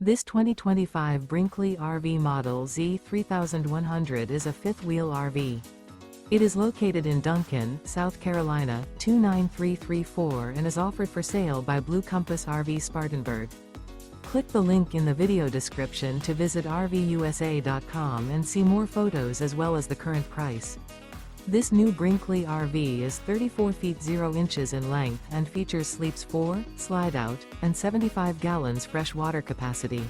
This 2025 Brinkley RV Model Z 3100 is a fifth-wheel RV. It is located in Duncan, South Carolina, 29334 and is offered for sale by Blue Compass RV Spartanburg. Click the link in the video description to visit RVUSA.com and see more photos as well as the current price. This new Brinkley RV is 34 feet 0 inches in length and features sleeps 4, slide-out, and 75 gallons fresh water capacity.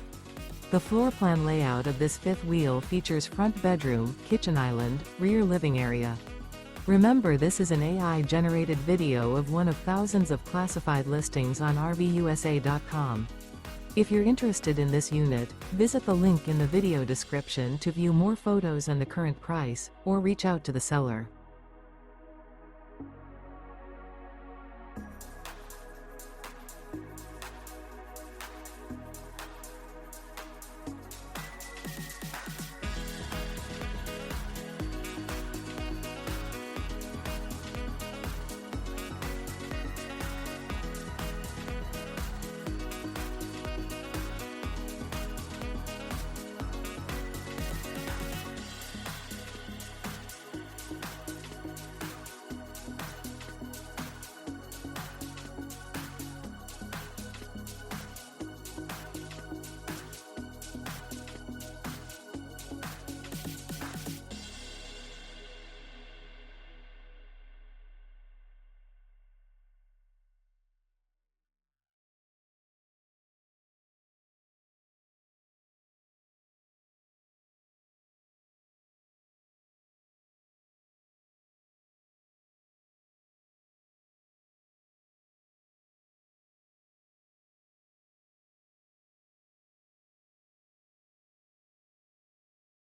The floor plan layout of this fifth wheel features front bedroom, kitchen island, rear living area. Remember, this is an AI-generated video of one of thousands of classified listings on RVUSA.com. If you're interested in this unit, visit the link in the video description to view more photos and the current price, or reach out to the seller.